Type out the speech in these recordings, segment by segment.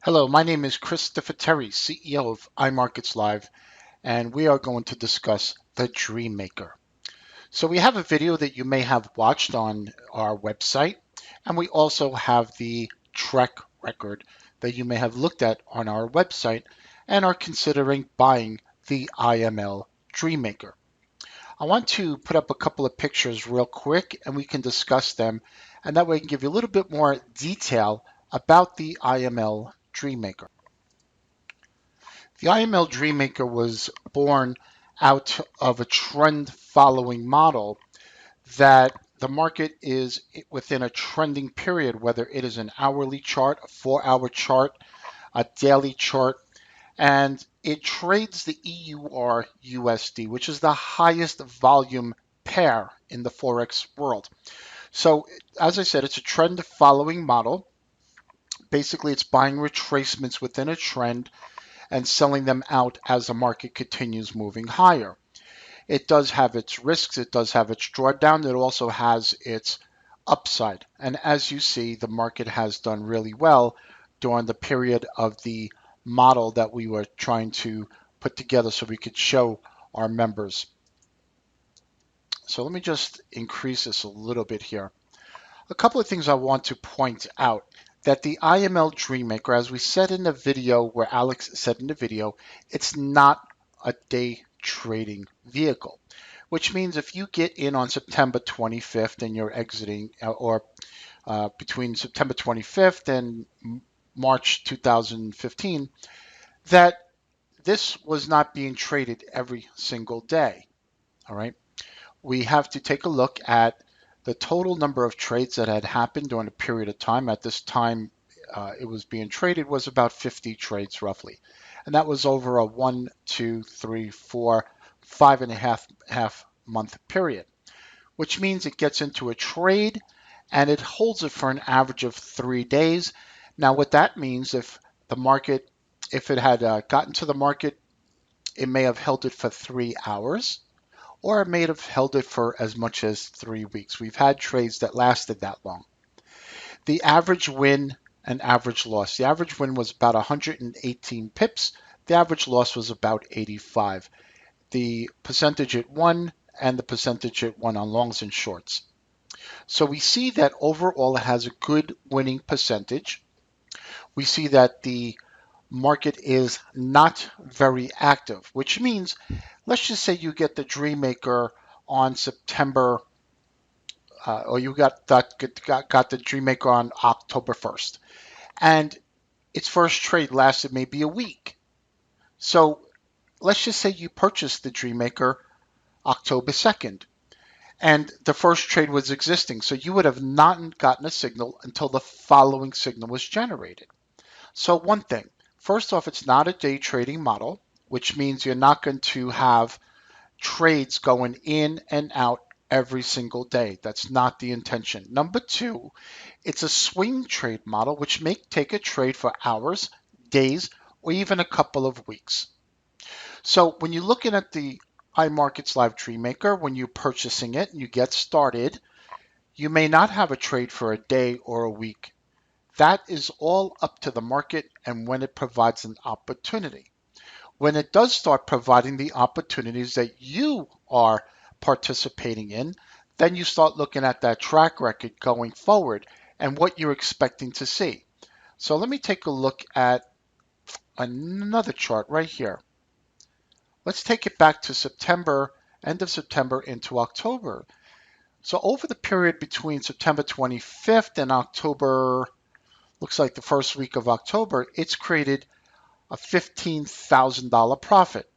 Hello, my name is Christopher Terry, CEO of iMarkets Live, and we are going to discuss the DreamMaker. So we have a video that you may have watched on our website, and we also have the track record that you may have looked at on our website and are considering buying the IML DreamMaker. I want to put up a couple of pictures real quick and we can discuss them, and that way I can give you a little bit more detail about the IML DreamMaker. The IML DreamMaker was born out of a trend following model that the market is within a trending period, whether it is an hourly chart, a 4-hour chart, a daily chart, and it trades the EUR USD, which is the highest volume pair in the Forex world. So, as I said, it's a trend following model. Basically, it's buying retracements within a trend and selling them out as the market continues moving higher. It does have its risks, it does have its drawdown, it also has its upside. And as you see, the market has done really well during the period of the model that we were trying to put together so we could show our members. So let me just increase this a little bit here. A couple of things I want to point out that the IML DreamMaker, as we said in the video, where Alex said in the video, it's not a day trading vehicle, which means if you get in on September 25th and you're exiting, or between September 25th and March 2015, that this was not being traded every single day. All right. We have to take a look at the total number of trades that had happened during a period of time. At this time, it was being traded was about 50 trades roughly. And that was over a 1, 2, 3, 4, 5.5 month period, which means it gets into a trade and it holds it for an average of 3 days. Now, what that means, if it had gotten to the market, it may have held it for 3 hours, or it may have held it for as much as 3 weeks. We've had trades that lasted that long. The average win and average loss. The average win was about 118 pips. The average loss was about 85. The percentage it won and the percentage it won on longs and shorts. So we see that overall it has a good winning percentage. We see that the market is not very active, which means, let's just say you get the DreamMaker on September, or you got the DreamMaker on October 1st, and its first trade lasted maybe a week. So let's just say you purchased the DreamMaker October 2nd, and the first trade was existing. So you would have not gotten a signal until the following signal was generated. So one thing, first off, it's not a day trading model, which means you're not going to have trades going in and out every single day. That's not the intention. Number two, it's a swing trade model, which may take a trade for hours, days, or even a couple of weeks. So when you're looking at the iMarkets Live DreamMaker, when you're purchasing it and you get started, you may not have a trade for a day or a week. That is all up to the market and when it provides an opportunity. When it does start providing the opportunities that you are participating in, then you start looking at that track record going forward and what you're expecting to see. So let me take a look at another chart right here. Let's take it back to September, end of September into October. So over the period between September 25th and October, looks like the first week of October, it's created a $15,000 profit.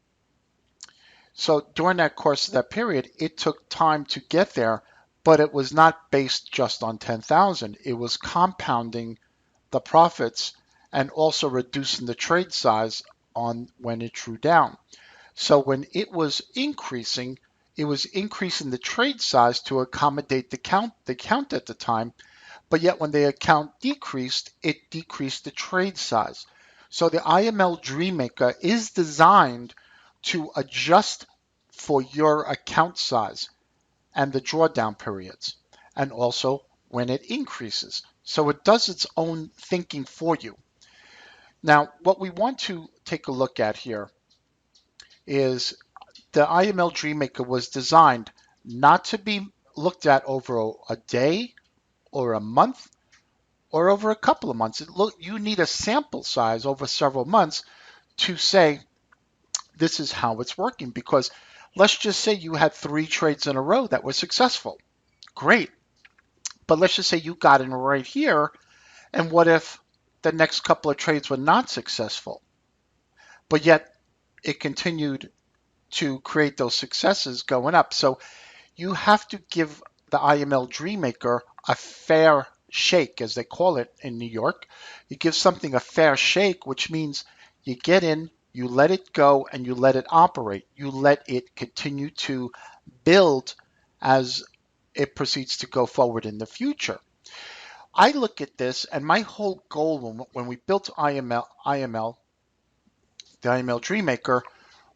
So during that course of that period, it took time to get there, but it was not based just on 10,000. It was compounding the profits and also reducing the trade size on when it drew down. So when it was increasing the trade size to accommodate the count at the time, but yet when the account decreased, it decreased the trade size. So the IML DreamMaker is designed to adjust for your account size and the drawdown periods, and also when it increases. So it does its own thinking for you. Now, what we want to take a look at here is the IML DreamMaker was designed not to be looked at over a day or a month or over a couple of months. You need a sample size over several months to say this is how it's working, because let's just say you had 3 trades in a row that were successful. Great. But let's just say you got in right here, and what if the next couple of trades were not successful, but yet it continued to create those successes going up? So you have to give the IML DreamMaker a fair shake, as they call it in New York. You give something a fair shake, which means you get in, you let it go, and you let it operate. You let it continue to build as it proceeds to go forward in the future. I look at this, and my whole goal when we built the IML DreamMaker,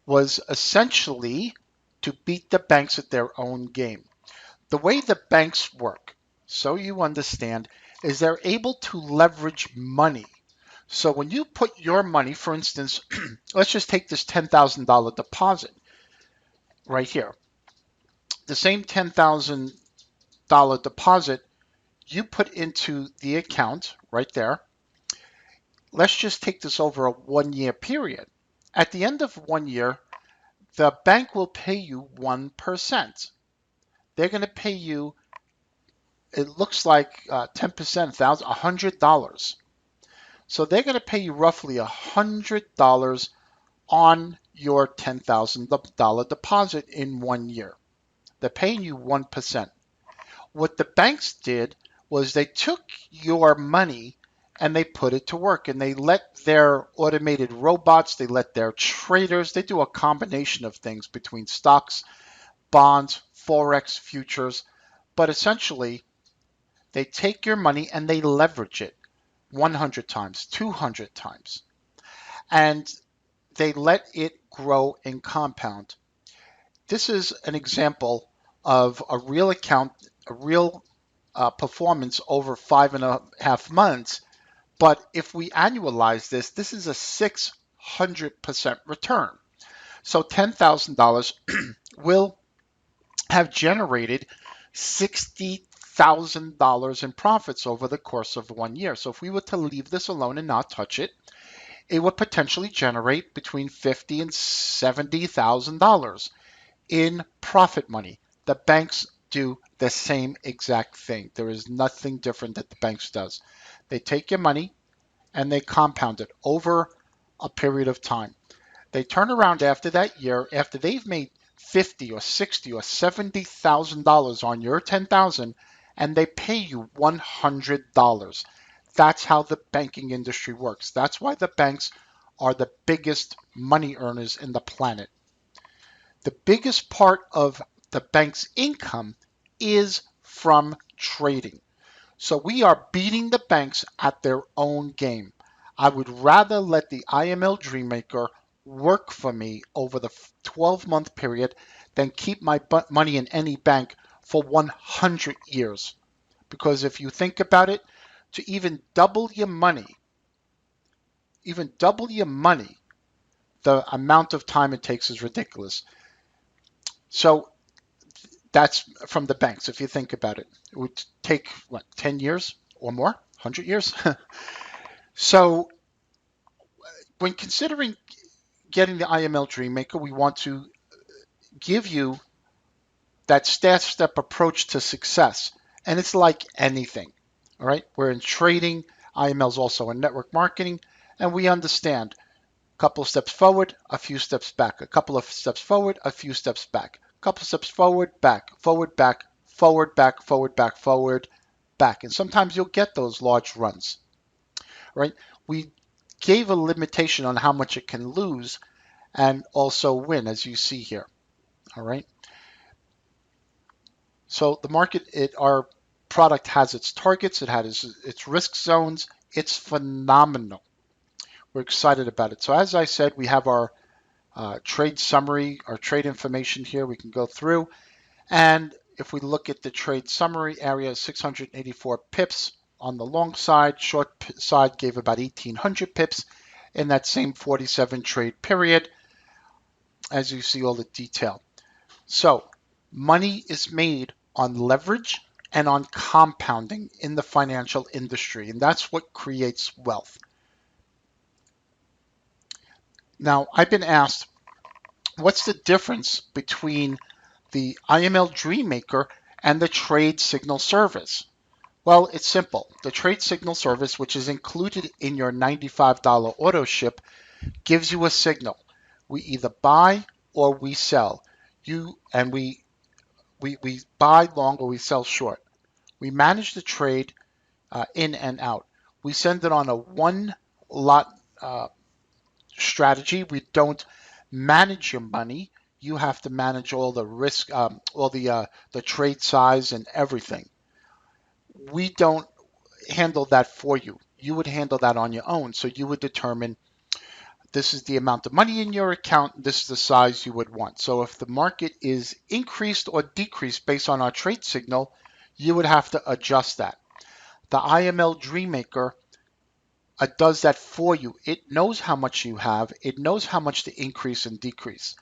was essentially to beat the banks at their own game. The way the banks work, so you understand, is they're able to leverage money. So when you put your money, for instance, let's just take this $10,000 deposit right here. The same $10,000 deposit you put into the account right there. Let's just take this over a 1 year period. At the end of 1 year, the bank will pay you 1%. They're going to pay you, it looks like 10%, $100. So they're going to pay you roughly $100 on your $10,000 deposit in 1 year. They're paying you 1%. What the banks did was they took your money and they put it to work, and they let their automated robots, they let their traders, they do a combination of things between stocks, bonds, forex, futures, but essentially they take your money and they leverage it 100 times, 200 times, and they let it grow and compound. This is an example of a real account, a real performance over 5.5 months. But if we annualize this, this is a 600% return. So $10,000 will have generated $60,000 in profits over the course of 1 year. So if we were to leave this alone and not touch it, it would potentially generate between $50,000 and $70,000 in profit money. The banks do the same exact thing. There is nothing different that the banks does. They take your money and they compound it over a period of time. They turn around after that year, after they've made $50,000 or $60,000 or $70,000 on your $10,000, and they pay you $100. That's how the banking industry works. That's why the banks are the biggest money earners in the planet. The biggest part of the bank's income is from trading. So we are beating the banks at their own game. I would rather let the IML DreamMaker work for me over the 12-month period than keep my money in any bank for 100 years. Because if you think about it, to even double your money, the amount of time it takes is ridiculous. So that's from the banks. If you think about it, it would take, 10 years or more, 100 years? So when considering getting the IML DreamMaker, we want to give you that step approach to success. And it's like anything, all right? We're in trading. IML is also in network marketing, and we understand a couple of steps forward, a few steps back, a couple of steps forward, a few steps back, a couple of steps forward, back, forward, back, forward, back, forward, back, forward, back. And sometimes you'll get those large runs, right? We gave a limitation on how much it can lose and also win, as you see here, all right? So the market, our product has its targets, it has its risk zones. It's phenomenal. We're excited about it. So as I said, we have our trade summary, our trade information here we can go through. And if we look at the trade summary area, 684 pips on the long side, short side gave about 1,800 pips. in that same 47 trade period, as you see all the detail. So money is made on leverage and on compounding in the financial industry, and that's what creates wealth. Now, I've been asked, what's the difference between the IML DreamMaker and the trade signal service? Well, it's simple. The trade signal service, which is included in your $95 auto ship, gives you a signal. We either buy or we sell. We buy long or we sell short. We manage the trade in and out. We send it on a one lot strategy. We don't manage your money. You have to manage all the risk, all the trade size and everything. We don't handle that for you. You would handle that on your own. So you would determine this is the amount of money in your account, this is the size you would want. So if the market is increased or decreased based on our trade signal, you would have to adjust that. The IML DreamMaker does that for you. It knows how much you have. It knows how much to increase and decrease.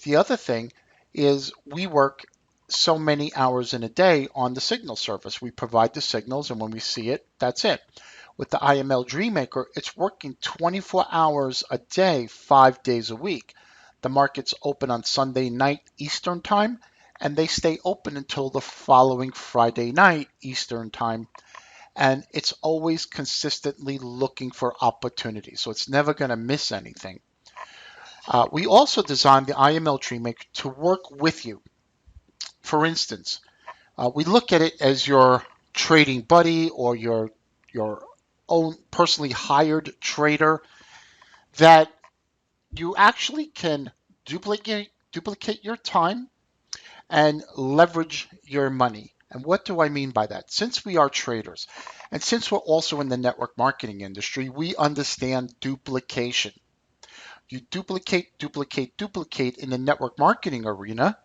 The other thing is we work so many hours in a day on the signal service. We provide the signals, and when we see it, that's it. With the IML DreamMaker, it's working 24 hours a day, 5 days a week. The markets open on Sunday night Eastern Time, and they stay open until the following Friday night Eastern Time. And it's always consistently looking for opportunities, so it's never going to miss anything. We also designed the IML DreamMaker to work with you. For instance, we look at it as your trading buddy or your own personally hired trader that you actually can duplicate your time and leverage your money. And what do I mean by that? Since we are traders and since we're also in the network marketing industry, we understand duplication. You duplicate in the network marketing arena,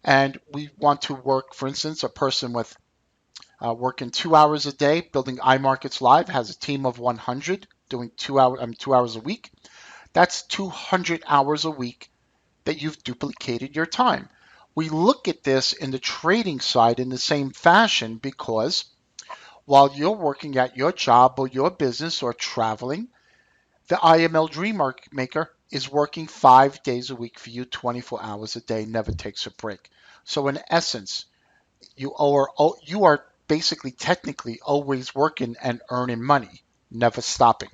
and we want to work, for instance, a person with working 2 hours a day building iMarkets Live has a team of 100 doing 2 hours a week. That's 200 hours a week that you've duplicated your time. We look at this in the trading side in the same fashion because while you're working at your job or your business or traveling, the IML DreamMaker is working 5 days a week for you, 24 hours a day, never takes a break. So in essence, you are basically technically always working and earning money, never stopping.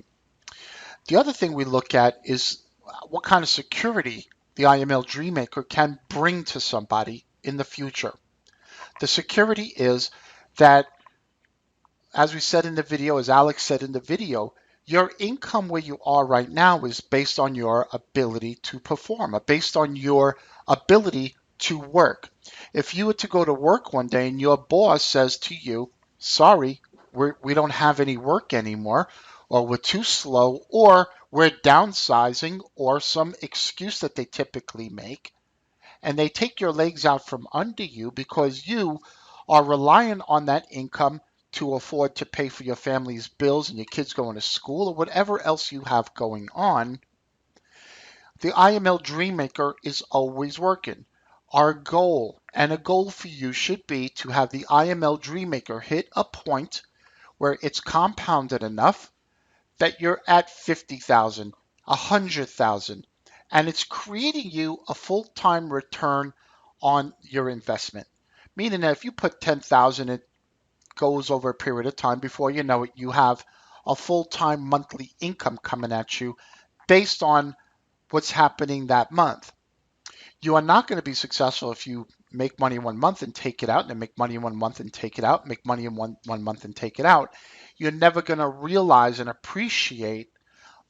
The other thing we look at is what kind of security the IML DreamMaker can bring to somebody in the future. The security is that, as we said in the video, as Alex said in the video, your income where you are right now is based on your ability to perform, based on your ability to work. If you were to go to work one day and your boss says to you, sorry, we don't have any work anymore, or we're too slow, or we're downsizing, or some excuse that they typically make, and they take your legs out from under you because you are relying on that income to afford to pay for your family's bills and your kids going to school or whatever else you have going on, the IML DreamMaker is always working. Our goal, and a goal for you should be to have the IML DreamMaker hit a point where it's compounded enough that you're at 50,000, 100,000, and it's creating you a full-time return on your investment. Meaning that if you put 10,000, it goes over a period of time. Before you know it, you have a full-time monthly income coming at you based on what's happening that month. You are not going to be successful if you make money 1 month and take it out, and then make money in 1 month and take it out, make money in one month and take it out. You're never going to realize and appreciate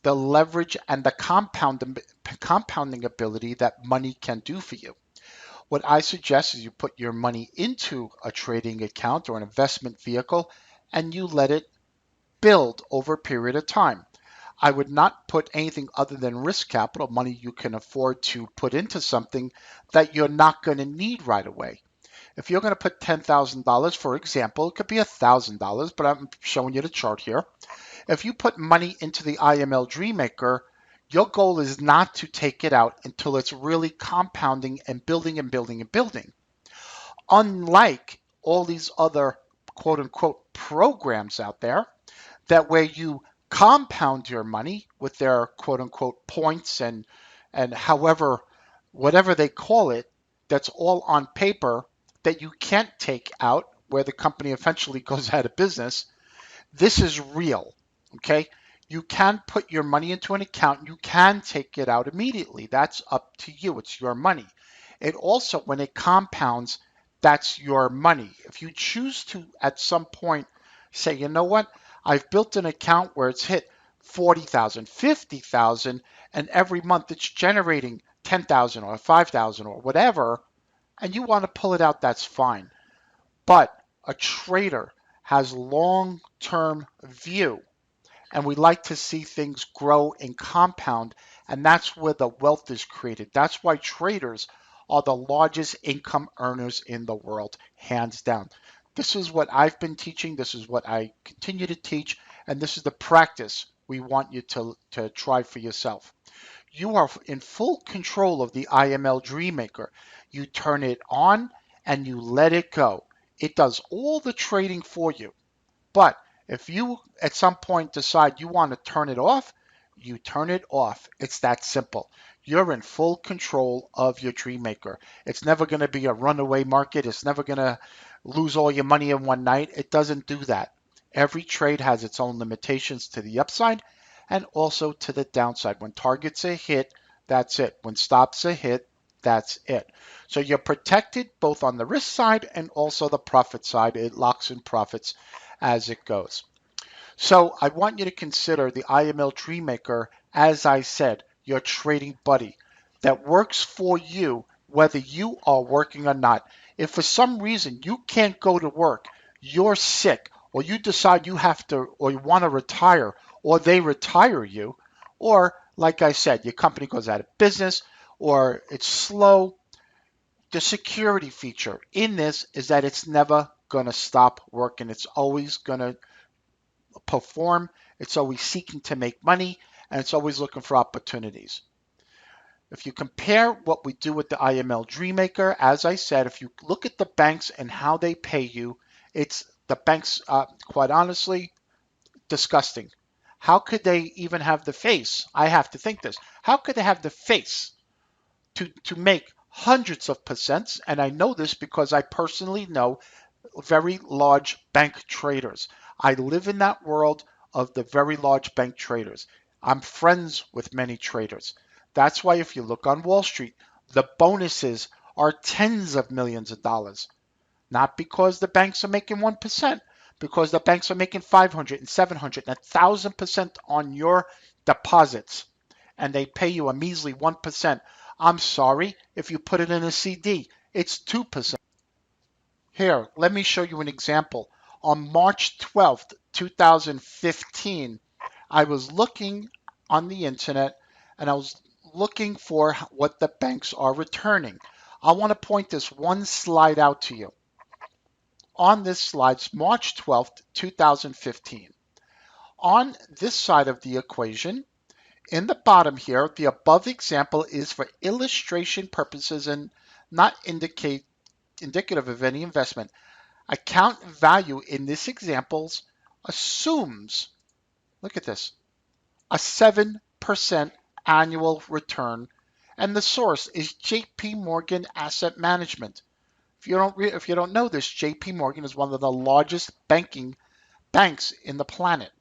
the leverage and the compounding ability that money can do for you. What I suggest is you put your money into a trading account or an investment vehicle and you let it build over a period of time. I would not put anything other than risk capital, money you can afford to put into something that you're not going to need right away. If you're going to put $10,000, for example, it could be $1,000, but I'm showing you the chart here. If you put money into the IML DreamMaker, your goal is not to take it out until it's really compounding and building and building and building. Unlike all these other quote unquote programs out there, that where you compound your money with their quote unquote points and however whatever they call it, that's all on paper that you can't take out where the company eventually goes out of business. This is real, okay? You can put your money into an account. You can take it out immediately. That's up to you. It's your money. It also, when it compounds, that's your money. If you choose to, at some point, say, you know what? I've built an account where it's hit 40,000, 50,000, and every month it's generating 10,000 or 5,000 or whatever, and you want to pull it out, that's fine. But a trader has long-term view, and we like to see things grow and compound, and that's where the wealth is created. That's why traders are the largest income earners in the world, hands down. This is what I've been teaching, this is what I continue to teach, and this is the practice we want you to try for yourself. You are in full control of the IML DreamMaker. You turn it on and you let it go. It does all the trading for you. But if you at some point decide you want to turn it off, you turn it off. It's that simple. You're in full control of your DreamMaker. It's never going to be a runaway market. It's never going to lose all your money in one night. It doesn't do that. Every trade has its own limitations to the upside and also to the downside. When targets are hit, that's it. When stops are hit, that's it. So you're protected both on the risk side and also the profit side. It locks in profits as it goes. So I want you to consider the IML DreamMaker, as I said, your trading buddy that works for you whether you are working or not. If for some reason you can't go to work, you're sick, or you decide you have to, or you want to retire, or they retire you, or like I said, your company goes out of business, or it's slow, the security feature in this is that it's never going to stop working. It's always going to perform. It's always seeking to make money, and it's always looking for opportunities. If you compare what we do with the IML DreamMaker, as I said, if you look at the banks and how they pay you, it's the banks, quite honestly, disgusting. How could they even have the face? I have to think this. How could they have the face to make hundreds of percents? And I know this because I personally know very large bank traders. I live in that world of the very large bank traders. I'm friends with many traders. That's why if you look on Wall Street, the bonuses are tens of millions of dollars. Not because the banks are making 1%, because the banks are making 500 and 700 and 1,000% on your deposits. And they pay you a measly 1%. I'm sorry, if you put it in a CD, it's 2%. Here, let me show you an example. On March 12th, 2015, I was looking on the internet and I was looking for what the banks are returning. I want to point this one slide out to you. On this slide, it's March 12th, 2015. On this side of the equation, in the bottom here, the above example is for illustration purposes and not indicative of any investment. Account value in this example assumes, look at this, a 7% annual return, and the source is JP Morgan Asset Management. If you don't know this, JP Morgan is one of the largest banks in the planet.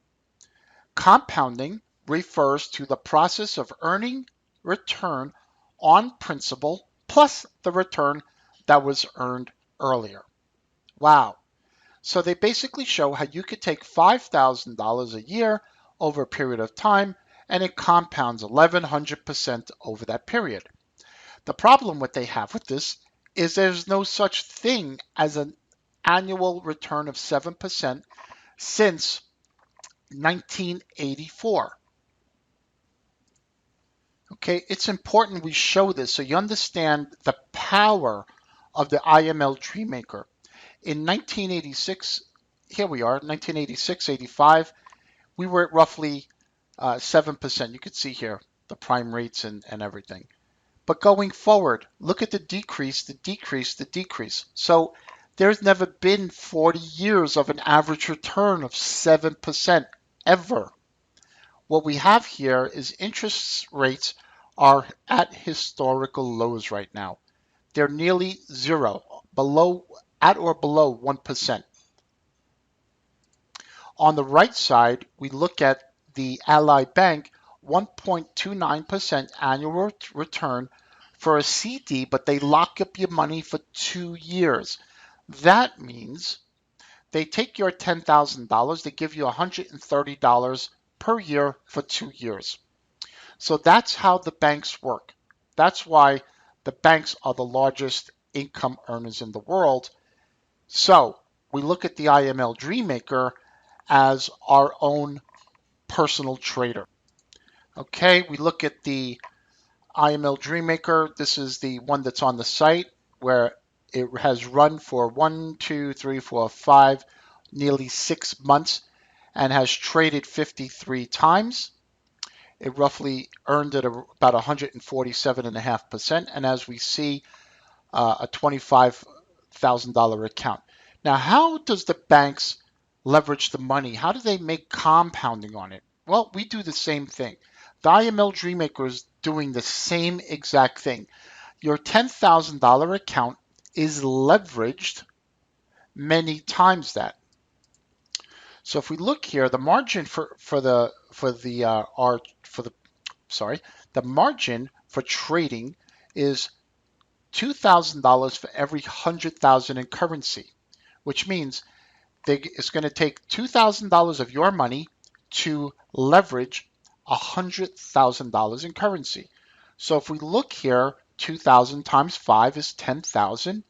Compounding refers to the process of earning return on principal plus the return that was earned earlier. Wow. So they basically show how you could take $5,000 a year over a period of time and it compounds 1,100% over that period. The problem what they have with this is there's no such thing as an annual return of 7% since 1984. Okay, it's important we show this so you understand the power of the IML DreamMaker. In 1986, here we are, 1986, 85, we were at roughly 7%. You could see here the prime rates and everything. But going forward, look at the decrease, the decrease, the decrease. So there's never been 40 years of an average return of 7% ever. What we have here is interest rates are at historical lows right now. They're nearly zero, at or below 1%. On the right side, we look at the Ally Bank, 1.29% annual return for a CD, but they lock up your money for 2 years. That means they take your $10,000, they give you $130 per year for 2 years. So that's how the banks work. That's why the banks are the largest income earners in the world. So we look at the IML DreamMaker as our own personal trader. Okay, we look at the IML DreamMaker. This is the one that's on the site where it has run for nearly 6 months and has traded 53 times. It roughly earned at about 147.5%, and as we see, a $25,000 account. Now, how does the banks leverage the money? How do they make compounding on it? Well, we do the same thing. The IML DreamMaker is doing the same exact thing. Your $10,000 account is leveraged many times that. So if we look here, the margin the margin for trading is $2,000 for every 100,000 in currency, which means it's going to take $2,000 of your money to leverage $100,000 in currency. So if we look here, 2,000 times 5 is 10,000.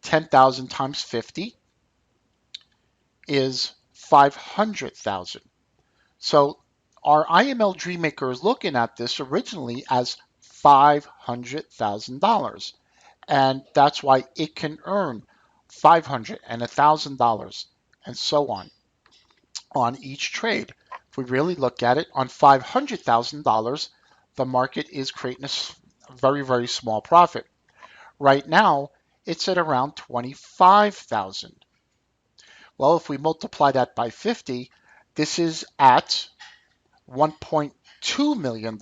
10,000 times 50 is 500,000. So our IML DreamMaker is looking at this originally as $500,000. And that's why it can earn $500 and $1,000 and so on each trade. If we really look at it, on $500,000, the market is creating a very, very small profit. Right now, it's at around 25,000. Well, if we multiply that by 50, this is at $1.2 million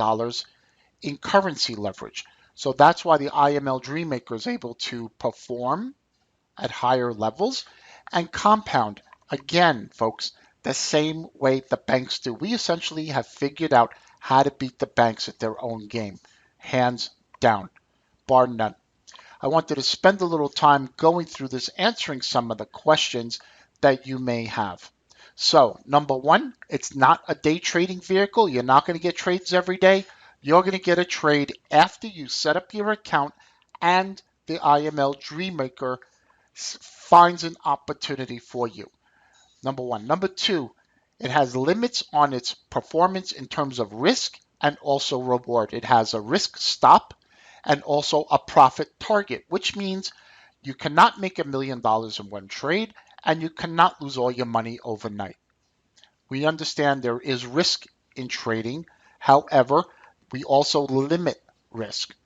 in currency leverage. So that's why the IML DreamMaker is able to perform at higher levels and compound. Again, folks, the same way the banks do. We essentially have figured out how to beat the banks at their own game, hands down, bar none. I wanted to spend a little time going through this, answering some of the questions that you may have. So, number one, it's not a day trading vehicle. You're not going to get trades every day. You're going to get a trade after you set up your account and the IML DreamMaker finds an opportunity for you. Number one. Number two, it has limits on its performance in terms of risk and also reward. It has a risk stop and also a profit target, which means you cannot make $1 million in one trade and you cannot lose all your money overnight. We understand there is risk in trading. However, we also limit risk.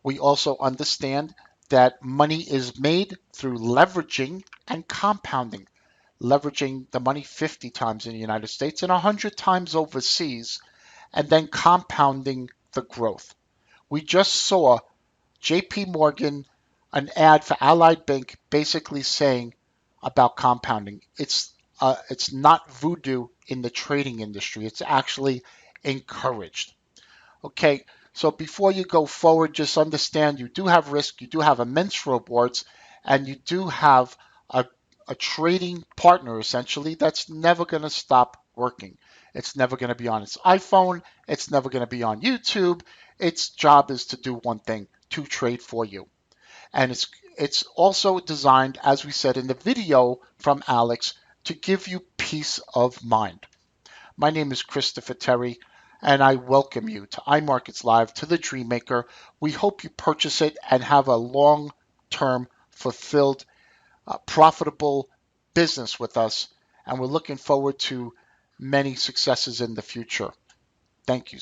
We also understand that money is made through leveraging and compounding. Leveraging the money 50 times in the United States and 100 times overseas, and then compounding the growth. We just saw JP Morgan, an ad for Allied Bank, basically saying about compounding. It's not voodoo in the trading industry. It's actually encouraged. Okay, so before you go forward, just understand you do have risk, you do have immense rewards, and you do have a trading partner essentially that's never going to stop working. It's never going to be on its iPhone. It's never going to be on YouTube. Its job is to do one thing, to trade for you. And it's also designed, as we said in the video from Alex, to give you peace of mind. My name is Christopher Terry, and I welcome you to iMarkets Live, to the DreamMaker. We hope you purchase it and have a long-term fulfilled, profitable business with us, and we're looking forward to many successes in the future. Thank you.